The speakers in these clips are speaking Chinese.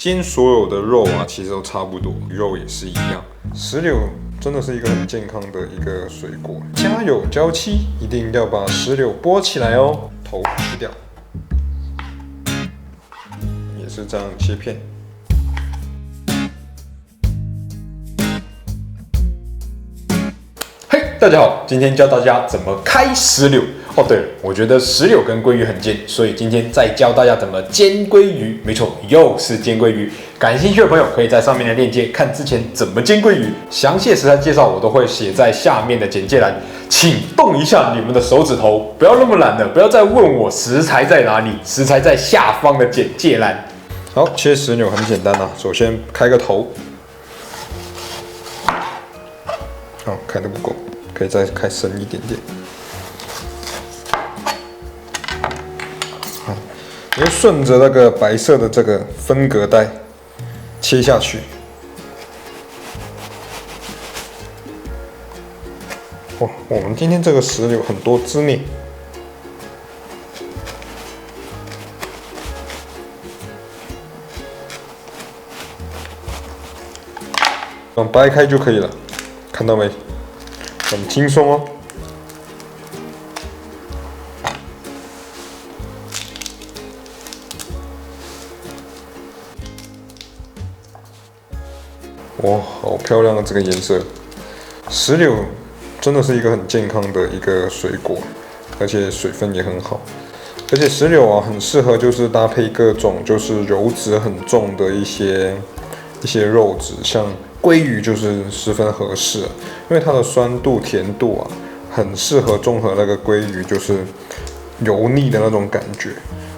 今天所有的肉啊，其实都差不多，肉也是一样。石榴真的是一个很健康的一个水果，家有娇妻，一定要把石榴剥起来哦，头去掉，也是这样切片。嘿，大家好，今天教大家怎么开石榴。哦，对了，我觉得石榴跟鲑鱼很尖，所以今天再教大家怎么煎鲑鱼。没错，又是煎鲑鱼。感兴趣的朋友可以在上面的链接看之前怎么煎鲑鱼，详细的食材介绍我都会写在下面的简介栏，请动一下你们的手指头，不要那么懒了，不要再问我食材在哪里，食材在下方的简介栏。好，切石榴很简单啊，首先开个头，好，开的不够，可以再开深一点点。你就顺着那个白色的这个分隔带切下去。哇，我们今天这个石榴很多汁呢。掰开就可以了，看到没？很轻松哦。哇，好漂亮的这个颜色！石榴真的是一个很健康的一个水果，而且水分也很好。而且石榴啊，很适合就是搭配各种就是油脂很重的一些肉质，像鲑鱼就是十分合适，因为它的酸度、甜度啊，很适合中和那个鲑鱼就是油腻的那种感觉，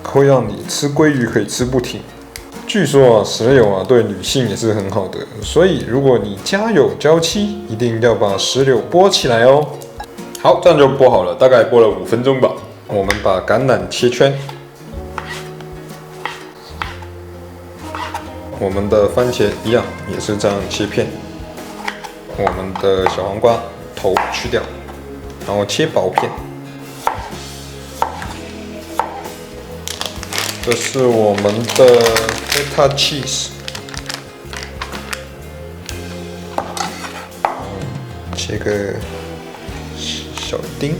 会让你吃鲑鱼可以吃不停。据说啊，石榴啊对女性也是很好的，所以如果你家有娇妻，一定要把石榴剥起来哦。好，这样就剥好了，大概剥了5分钟吧。我们把橄榄切圈，我们的番茄一样也是这样切片。我们的小黄瓜头去掉，然后切薄片。这是我们的 feta cheese， 切个小丁，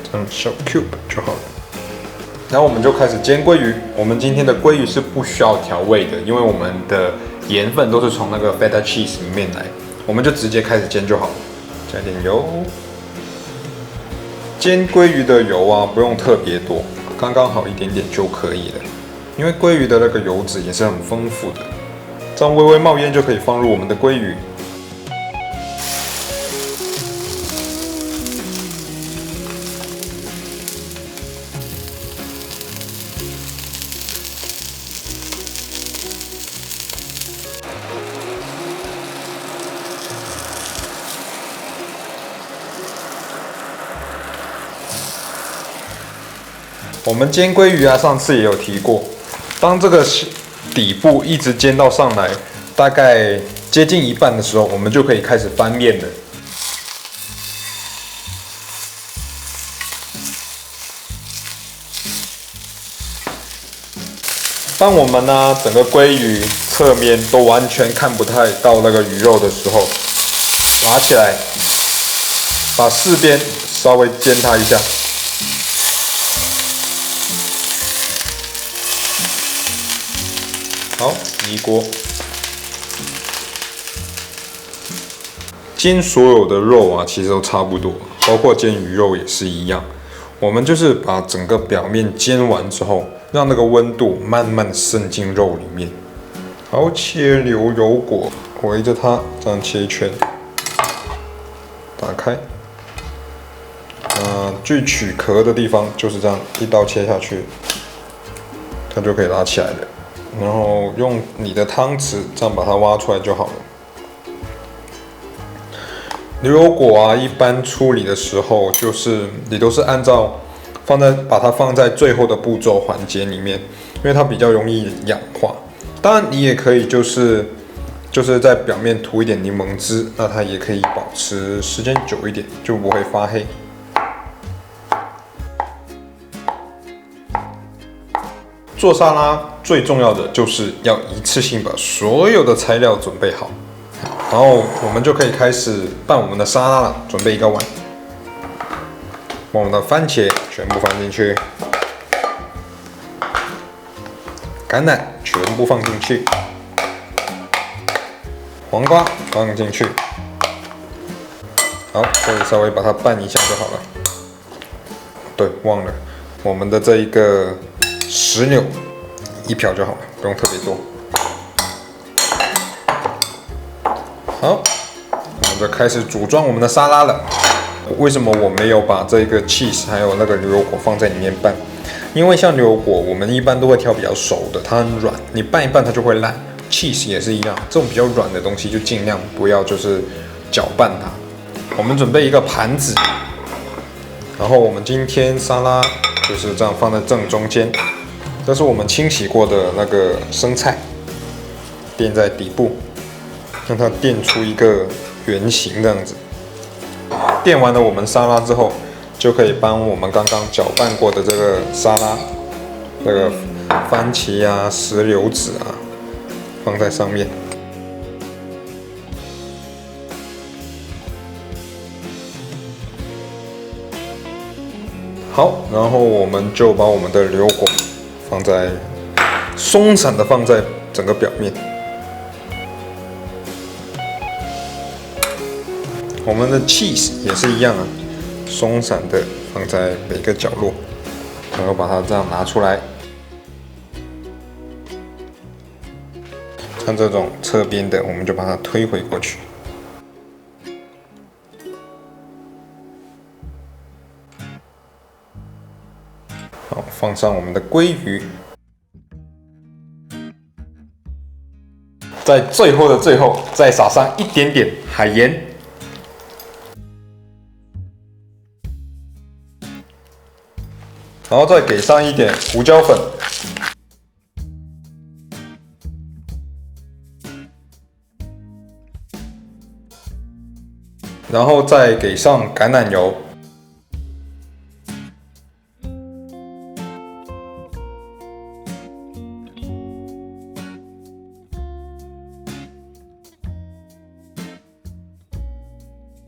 这样小 cube 就好了。然后我们就开始煎鲑鱼。我们今天的鲑鱼是不需要调味的，因为我们的盐分都是从那个 feta cheese 里面来，我们就直接开始煎就好了。加点油，煎鲑鱼的油啊不用特别多，刚刚好一点点就可以了。因为鲑鱼的那个油脂也是很丰富的，这样微微冒烟就可以放入我们的鲑鱼。我们煎鲑鱼啊，上次也有提过，当这个底部一直煎到上来，大概接近一半的时候，我们就可以开始翻面了。当我们呢整个鲑鱼侧面都完全看不太到那个鱼肉的时候，拿起来，把4边稍微煎它一下。好，移锅。煎所有的肉啊，其实都差不多，包括煎鱼肉也是一样。我们就是把整个表面煎完之后，让那个温度慢慢渗进肉里面。好，切牛油果，围着它这样切一圈，打开。锯取壳的地方就是这样一刀切下去，它就可以拉起来了。然后用你的汤匙这样把它挖出来就好了。牛油果啊，一般处理的时候，就是你都是按照把它放在最后的步骤环节里面，因为它比较容易氧化。当然，你也可以就是在表面涂一点柠檬汁，那它也可以保持时间久一点，就不会发黑。做沙拉最重要的就是要一次性把所有的材料准备好，然后我们就可以开始拌我们的沙拉了。准备一个碗，把我们的番茄全部放进去，橄榄全部放进去，黄瓜放进去。好，这里稍微把它拌一下就好了。对，忘了我们的这一个石榴1瓢就好了，不用特别多。好，我们就开始组装我们的沙拉了。为什么我没有把这个 cheese 还有那个牛油果放在里面拌？因为像牛油果，我们一般都会挑比较熟的，它很软，你拌一拌它就会烂。cheese 也是一样，这种比较软的东西就尽量不要就是搅拌它。我们准备一个盘子，然后我们今天沙拉就是这样放在正中间。这是我们清洗过的那个生菜，垫在底部，让它垫出一个圆形这样子。垫完了我们沙拉之后，就可以帮我们刚刚搅拌过的这个沙拉，这个番茄啊、石榴籽啊，放在上面。好，然后我们就把我们的牛油果放在松散的放在整个表面。我们的 cheese 也是一样啊，松散的放在每个角落，然后把它这样拿出来。像这种侧边的，我们就把它推回过去。好，放上我们的鲑鱼，在最后的最后再撒上一点点海盐，然后再给上一点胡椒粉，然后再给上橄榄油。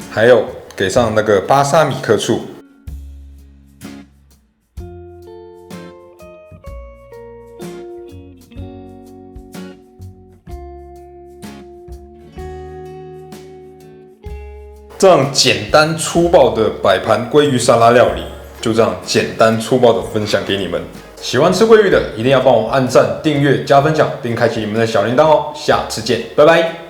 还有给上那个巴沙米克醋，这样简单粗暴的摆盘鲑鱼沙拉料理，就这样简单粗暴的分享给你们。喜欢吃鲑鱼的，一定要帮我按赞、订阅、加分享，并开启你们的小铃铛哦。下次见，拜拜。